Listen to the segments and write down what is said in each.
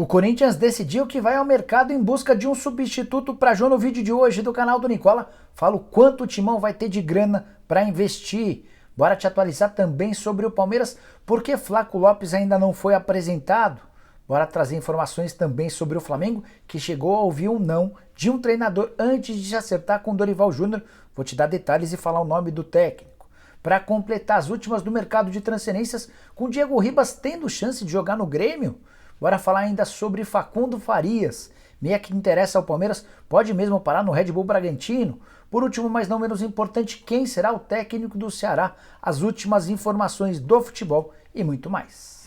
O Corinthians decidiu que vai ao mercado em busca de um substituto para Jô. No vídeo de hoje do canal do Nicola, falo quanto o Timão vai ter de grana para investir. Bora te atualizar também sobre o Palmeiras, porque Flaco Lopes ainda não foi apresentado. Bora trazer informações também sobre o Flamengo, que chegou a ouvir um não de um treinador antes de se acertar com Dorival Júnior. Vou te dar detalhes e falar o nome do técnico. Para completar as últimas do mercado de transferências, com Diego Ribas tendo chance de jogar no Grêmio. Bora falar ainda sobre Facundo Farias, meia que interessa ao Palmeiras, pode mesmo parar no Red Bull Bragantino. Por último, mas não menos importante, quem será o técnico do Ceará? As últimas informações do futebol e muito mais.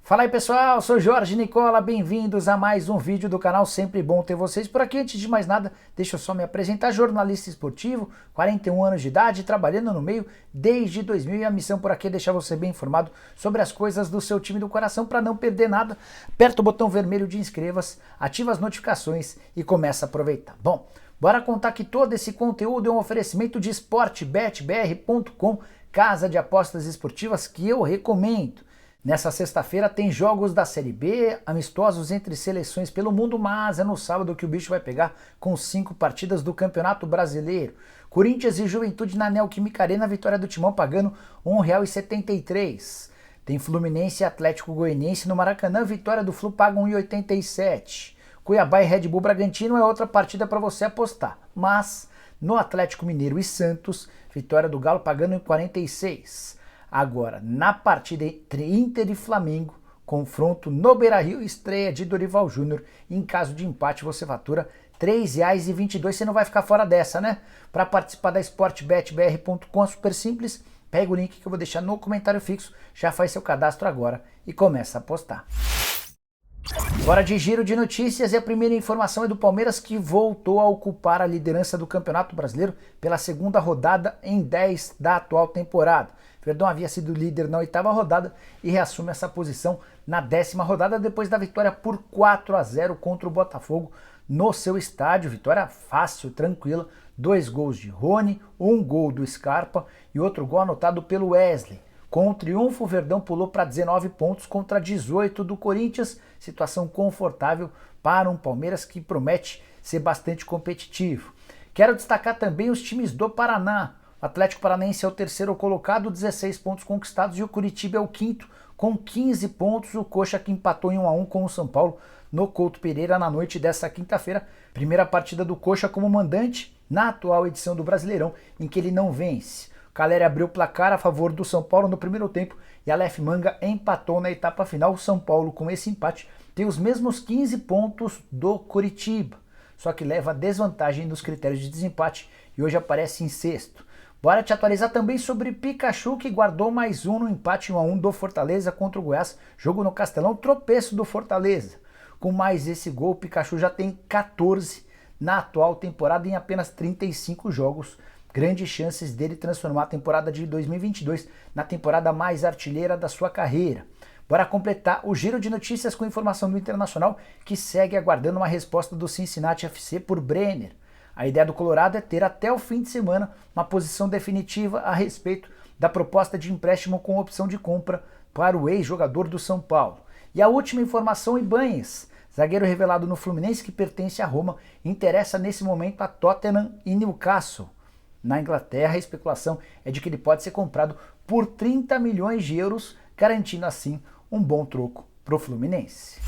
Fala aí pessoal, sou Jorge Nicola, bem-vindos a mais um vídeo do canal, sempre bom ter vocês por aqui. Antes de mais nada, deixa eu só me apresentar, jornalista esportivo, 41 anos de idade, trabalhando no meio desde 2000 e a missão por aqui é deixar você bem informado sobre as coisas do seu time do coração para não perder nada. Aperta o botão vermelho de inscreva-se, ativa as notificações e começa a aproveitar. Bom, bora contar que todo esse conteúdo é um oferecimento de sportbetbr.com, casa de apostas esportivas que eu recomendo. Nessa sexta-feira tem jogos da Série B, amistosos entre seleções pelo mundo, mas é no sábado que o bicho vai pegar com 5 partidas do Campeonato Brasileiro. Corinthians e Juventude na Neoquímica Arena, vitória do Timão pagando R$ 1,73. Tem Fluminense e Atlético Goianiense no Maracanã, vitória do Flu paga R$ 1,87. Cuiabá e Red Bull Bragantino é outra partida para você apostar, mas no Atlético Mineiro e Santos, vitória do Galo pagando em 46. Agora, na partida entre Inter e Flamengo, confronto no Beira-Rio, estreia de Dorival Júnior. Em caso de empate, você fatura R$ 3,22. Você não vai ficar fora dessa, né? Para participar da sportbetbr.com é super simples. Pega o link que eu vou deixar no comentário fixo, já faz seu cadastro agora e começa a apostar. Bora de giro de notícias e a primeira informação é do Palmeiras, que voltou a ocupar a liderança do Campeonato Brasileiro pela segunda rodada em 10 da atual temporada. Verdão havia sido líder na 8ª rodada e reassume essa posição na 10ª rodada depois da vitória por 4-0 contra o Botafogo no seu estádio. Vitória fácil, tranquila, 2 gols de Rony, 1 gol do Scarpa e outro gol anotado pelo Wesley. Com o triunfo, o Verdão pulou para 19 pontos contra 18 do Corinthians, situação confortável para um Palmeiras que promete ser bastante competitivo. Quero destacar também os times do Paraná. O Atlético Paranaense é o terceiro colocado, 16 pontos conquistados, e o Curitiba é o quinto, com 15 pontos. O Coxa que empatou em 1-1 com o São Paulo no Couto Pereira na noite desta quinta-feira. Primeira partida do Coxa como mandante na atual edição do Brasileirão, em que ele não vence. O Caleri abriu o placar a favor do São Paulo no primeiro tempo e Aleph Manga empatou na etapa final. O São Paulo, com esse empate, tem os mesmos 15 pontos do Curitiba, só que leva desvantagem nos critérios de desempate e hoje aparece em sexto. Bora te atualizar também sobre Pikachu, que guardou mais um no empate 1-1 do Fortaleza contra o Goiás. Jogo no Castelão, tropeço do Fortaleza. Com mais esse gol, o Pikachu já tem 14 na atual temporada em apenas 35 jogos. Grandes chances dele transformar a temporada de 2022 na temporada mais artilheira da sua carreira. Bora completar o giro de notícias com informação do Internacional, que segue aguardando uma resposta do Cincinnati FC por Brenner. A ideia do Colorado é ter até o fim de semana uma posição definitiva a respeito da proposta de empréstimo com opção de compra para o ex-jogador do São Paulo. E a última informação, Ibañez, zagueiro revelado no Fluminense que pertence a Roma, interessa nesse momento a Tottenham e Newcastle. Na Inglaterra, a especulação é de que ele pode ser comprado por 30 milhões de euros, garantindo assim um bom troco para o Fluminense.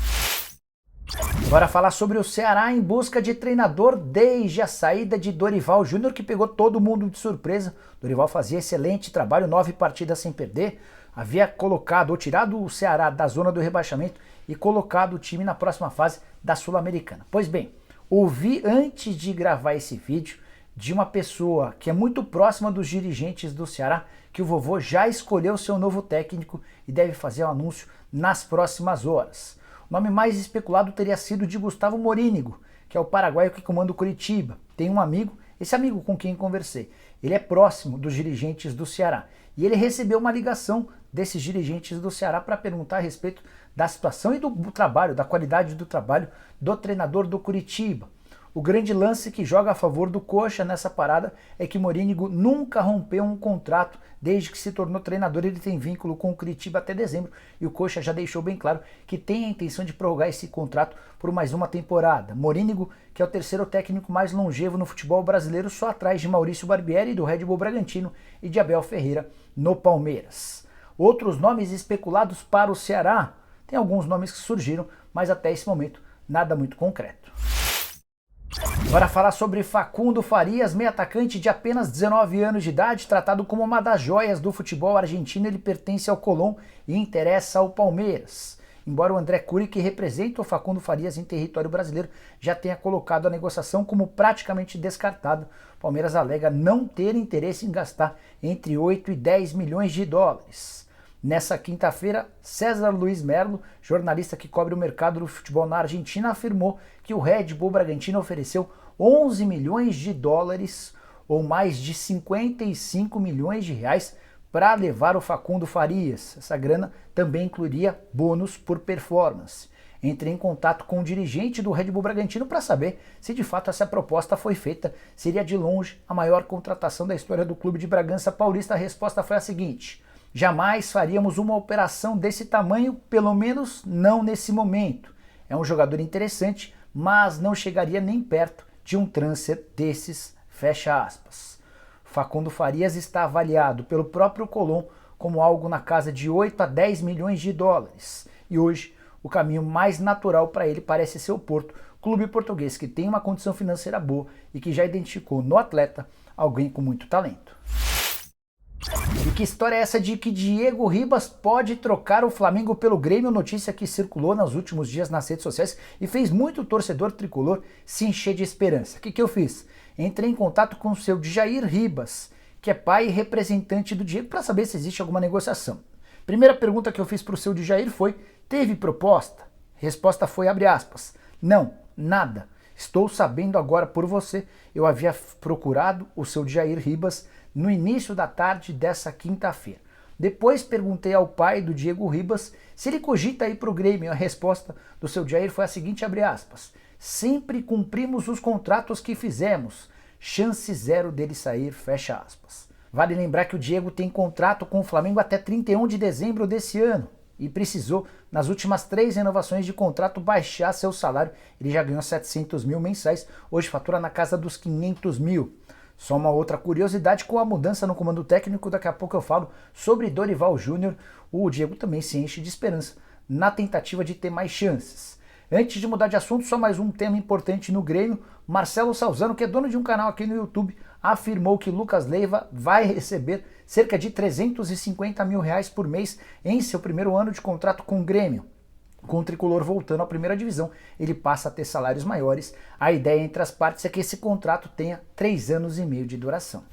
Bora falar sobre o Ceará em busca de treinador desde a saída de Dorival Júnior, que pegou todo mundo de surpresa. Dorival fazia excelente trabalho, 9 partidas sem perder, havia colocado ou tirado o Ceará da zona do rebaixamento e colocado o time na próxima fase da Sul-Americana. Pois bem, ouvi antes de gravar esse vídeo de uma pessoa que é muito próxima dos dirigentes do Ceará que o vovô já escolheu seu novo técnico e deve fazer o anúncio nas próximas horas. O nome mais especulado teria sido de Gustavo Morínigo, que é o paraguaio que comanda o Curitiba. Tem um amigo, esse amigo com quem conversei, ele é próximo dos dirigentes do Ceará. E ele recebeu uma ligação desses dirigentes do Ceará para perguntar a respeito da situação e do trabalho, da qualidade do trabalho do treinador do Curitiba. O grande lance que joga a favor do Coxa nessa parada é que Morínigo nunca rompeu um contrato desde que se tornou treinador. Ele tem vínculo com o Curitiba até dezembro e o Coxa já deixou bem claro que tem a intenção de prorrogar esse contrato por mais uma temporada. Morínigo, que é o terceiro técnico mais longevo no futebol brasileiro, só atrás de Maurício Barbieri do Red Bull Bragantino e de Abel Ferreira no Palmeiras. Outros nomes especulados para o Ceará, tem alguns nomes que surgiram, mas até esse momento nada muito concreto. Agora falar sobre Facundo Farias, meio atacante de apenas 19 anos de idade, tratado como uma das joias do futebol argentino. Ele pertence ao Colón e interessa ao Palmeiras. Embora o André Curi, que representa o Facundo Farias em território brasileiro, já tenha colocado a negociação como praticamente descartada, o Palmeiras alega não ter interesse em gastar entre 8 e 10 milhões de dólares. Nessa quinta-feira, César Luiz Merlo, jornalista que cobre o mercado do futebol na Argentina, afirmou que o Red Bull Bragantino ofereceu 11 milhões de dólares ou mais de 55 milhões de reais para levar o Facundo Farias. Essa grana também incluiria bônus por performance. Entrei em contato com o dirigente do Red Bull Bragantino para saber se de fato essa proposta foi feita. Seria de longe a maior contratação da história do clube de Bragança Paulista. A resposta foi a seguinte: jamais faríamos uma operação desse tamanho, pelo menos não nesse momento. É um jogador interessante, mas não chegaria nem perto de um transfer desses, fecha aspas. Facundo Farias está avaliado pelo próprio Colón como algo na casa de 8 a 10 milhões de dólares. E hoje, o caminho mais natural para ele parece ser o Porto, clube português que tem uma condição financeira boa e que já identificou no atleta alguém com muito talento. E que história é essa de que Diego Ribas pode trocar o Flamengo pelo Grêmio? Notícia que circulou nos últimos dias nas redes sociais e fez muito torcedor tricolor se encher de esperança. O que eu fiz? Entrei em contato com o seu Djair Ribas, que é pai e representante do Diego, para saber se existe alguma negociação. Primeira pergunta que eu fiz para o seu Djair foi: teve proposta? Resposta foi, abre aspas, não, nada. Estou sabendo agora por você. Eu havia procurado o seu Djair Ribas no início da tarde dessa quinta-feira. Depois perguntei ao pai do Diego Ribas se ele cogita ir para o Grêmio. A resposta do seu Djair foi a seguinte, abre aspas, sempre cumprimos os contratos que fizemos, chance zero dele sair, fecha aspas. Vale lembrar que o Diego tem contrato com o Flamengo até 31 de dezembro desse ano e precisou, nas últimas 3 renovações de contrato, baixar seu salário. Ele já ganhou 700 mil mensais, hoje fatura na casa dos 500 mil. Só uma outra curiosidade, com a mudança no comando técnico, daqui a pouco eu falo sobre Dorival Júnior, o Diego também se enche de esperança na tentativa de ter mais chances. Antes de mudar de assunto, só mais um tema importante no Grêmio. Marcelo Salzano, que é dono de um canal aqui no YouTube, afirmou que Lucas Leiva vai receber cerca de 350 mil reais por mês em seu primeiro ano de contrato com o Grêmio. Com o tricolor voltando à primeira divisão, ele passa a ter salários maiores. A ideia entre as partes é que esse contrato tenha 3 anos e meio de duração.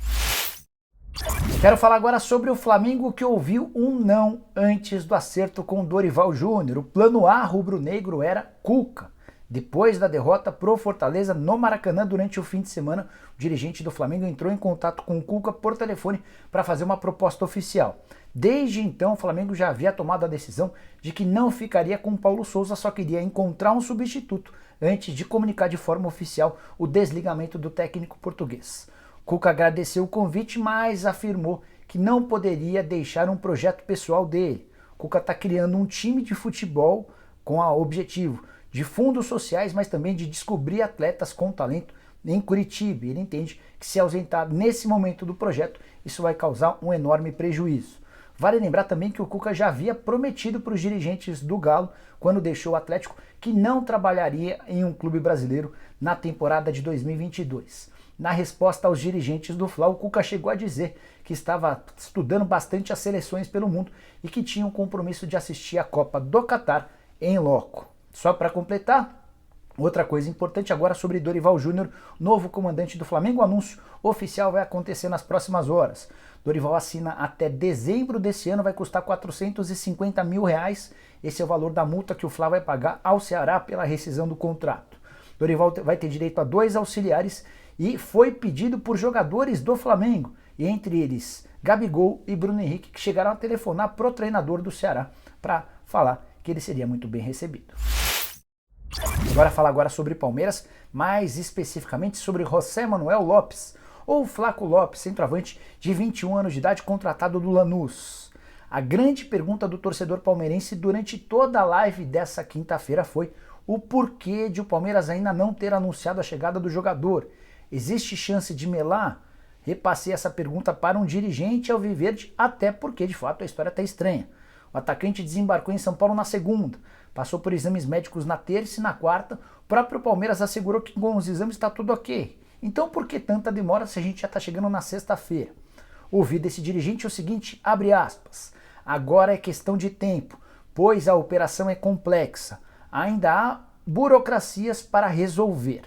Quero falar agora sobre o Flamengo, que ouviu um não antes do acerto com Dorival Júnior. O plano A rubro-negro era Cuca. Depois da derrota pro Fortaleza no Maracanã durante o fim de semana, o dirigente do Flamengo entrou em contato com o Cuca por telefone para fazer uma proposta oficial. Desde então, o Flamengo já havia tomado a decisão de que não ficaria com o Paulo Souza, só queria encontrar um substituto antes de comunicar de forma oficial o desligamento do técnico português. Cuca agradeceu o convite, mas afirmou que não poderia deixar um projeto pessoal dele. Cuca está criando um time de futebol com o objetivo de fundos sociais, mas também de descobrir atletas com talento em Curitiba. Ele entende que se ausentar nesse momento do projeto, isso vai causar um enorme prejuízo. Vale lembrar também que o Cuca já havia prometido para os dirigentes do Galo, quando deixou o Atlético, que não trabalharia em um clube brasileiro na temporada de 2022. Na resposta aos dirigentes do Fla, o Cuca chegou a dizer que estava estudando bastante as seleções pelo mundo e que tinha um compromisso de assistir a Copa do Catar em loco. Só para completar, outra coisa importante agora sobre Dorival Júnior, novo comandante do Flamengo. O anúncio oficial vai acontecer nas próximas horas. Dorival assina até dezembro desse ano, vai custar 450 mil reais. Esse é o valor da multa que o Fla vai pagar ao Ceará pela rescisão do contrato. Dorival vai ter direito a 2 auxiliares e foi pedido por jogadores do Flamengo, e entre eles Gabigol e Bruno Henrique, que chegaram a telefonar pro treinador do Ceará para falar que ele seria muito bem recebido. Bora falar agora sobre Palmeiras, mais especificamente sobre José Manuel Lopes, ou Flaco Lopes, centroavante de 21 anos de idade, contratado do Lanús. A grande pergunta do torcedor palmeirense durante toda a live dessa quinta-feira foi o porquê de o Palmeiras ainda não ter anunciado a chegada do jogador. Existe chance de melar? Repassei essa pergunta para um dirigente alviverde, até porque de fato a história está estranha. O atacante desembarcou em São Paulo na segunda, passou por exames médicos na terça e na quarta. O próprio Palmeiras assegurou que com os exames está tudo ok. Então por que tanta demora se a gente já está chegando na sexta-feira? Ouvi desse dirigente o seguinte, abre aspas, agora é questão de tempo, pois a operação é complexa. Ainda há burocracias para resolver.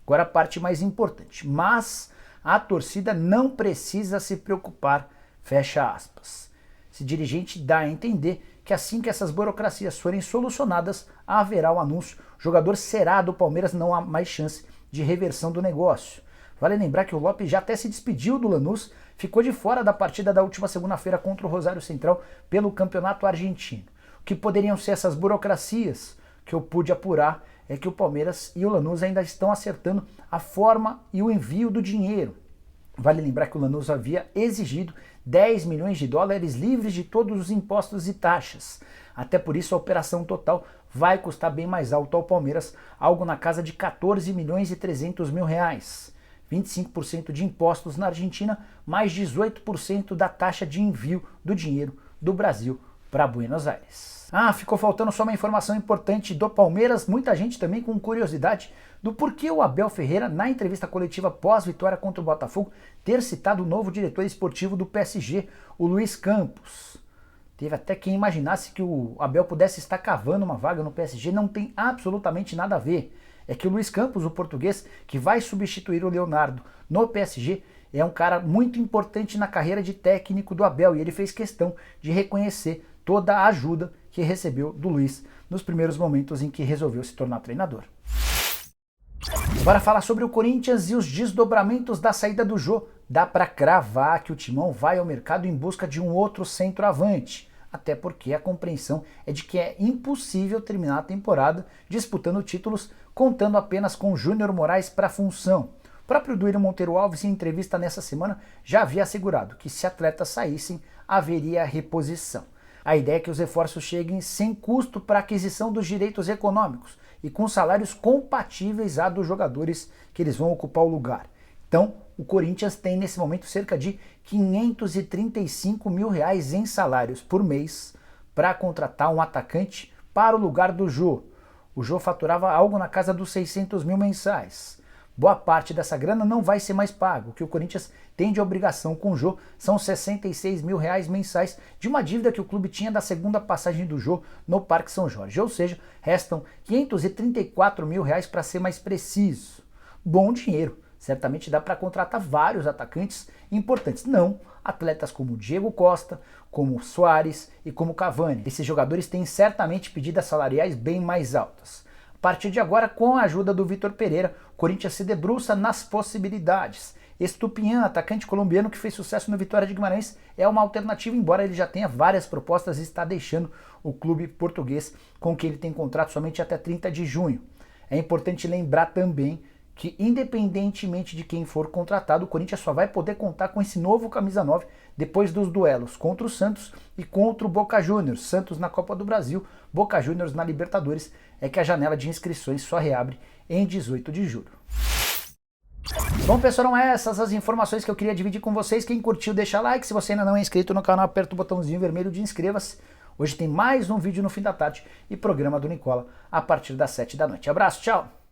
Agora a parte mais importante, mas a torcida não precisa se preocupar, fecha aspas. Esse dirigente dá a entender que assim que essas burocracias forem solucionadas, haverá o anúncio. O jogador será do Palmeiras, não há mais chance de reversão do negócio. Vale lembrar que o Lopes já até se despediu do Lanús, ficou de fora da partida da última segunda-feira contra o Rosário Central pelo Campeonato Argentino. O que poderiam ser essas burocracias que eu pude apurar é que o Palmeiras e o Lanús ainda estão acertando a forma e o envio do dinheiro. Vale lembrar que o Lanús havia exigido 10 milhões de dólares livres de todos os impostos e taxas. Até por isso a operação total vai custar bem mais alto ao Palmeiras, algo na casa de 14 milhões e 300 mil reais. 25% de impostos na Argentina, mais 18% da taxa de envio do dinheiro do Brasil para Buenos Aires. Ah, ficou faltando só uma informação importante do Palmeiras, muita gente também com curiosidade do porquê o Abel Ferreira, na entrevista coletiva pós-vitória contra o Botafogo, ter citado o novo diretor esportivo do PSG, o Luiz Campos. Teve até quem imaginasse que o Abel pudesse estar cavando uma vaga no PSG, não tem absolutamente nada a ver. É que o Luiz Campos, o português, que vai substituir o Leonardo no PSG, é um cara muito importante na carreira de técnico do Abel e ele fez questão de reconhecer toda a ajuda que recebeu do Luiz nos primeiros momentos em que resolveu se tornar treinador. Bora falar sobre o Corinthians e os desdobramentos da saída do Jô. Dá para cravar que o Timão vai ao mercado em busca de um outro centroavante. Até porque a compreensão é de que é impossível terminar a temporada disputando títulos contando apenas com Júnior Moraes para a função. O próprio Duílio Monteiro Alves, em entrevista nessa semana, já havia assegurado que se atletas saíssem, haveria reposição. A ideia é que os reforços cheguem sem custo para a aquisição dos direitos econômicos e com salários compatíveis a dos jogadores que eles vão ocupar o lugar. Então, o Corinthians tem nesse momento cerca de 535 mil reais em salários por mês para contratar um atacante para o lugar do Jô. O Jô faturava algo na casa dos 600 mil mensais. Boa parte dessa grana não vai ser mais pago. O que o Corinthians tem de obrigação com o Jô são 66 mil reais mensais de uma dívida que o clube tinha da segunda passagem do Jô no Parque São Jorge. Ou seja, restam 534 mil reais para ser mais preciso. Bom dinheiro. Certamente dá para contratar vários atacantes importantes. Não atletas como Diego Costa, como Soares e como Cavani. Esses jogadores têm certamente pedidas salariais bem mais altas. A partir de agora, com a ajuda do Vitor Pereira, o Corinthians se debruça nas possibilidades. Estupiñán, atacante colombiano que fez sucesso no Vitória de Guimarães, é uma alternativa, embora ele já tenha várias propostas e está deixando o clube português com quem ele tem contrato somente até 30 de junho. É importante lembrar também que, independentemente de quem for contratado, o Corinthians só vai poder contar com esse novo camisa 9 depois dos duelos contra o Santos e contra o Boca Juniors. Santos na Copa do Brasil, Boca Juniors na Libertadores, é que a janela de inscrições só reabre em 18 de julho. Bom, pessoal, eram essas as informações que eu queria dividir com vocês. Quem curtiu, deixa like. Se você ainda não é inscrito no canal, aperta o botãozinho vermelho de inscreva-se. Hoje tem mais um vídeo no fim da tarde e programa do Nicola a partir das 7 da noite. Abraço, tchau!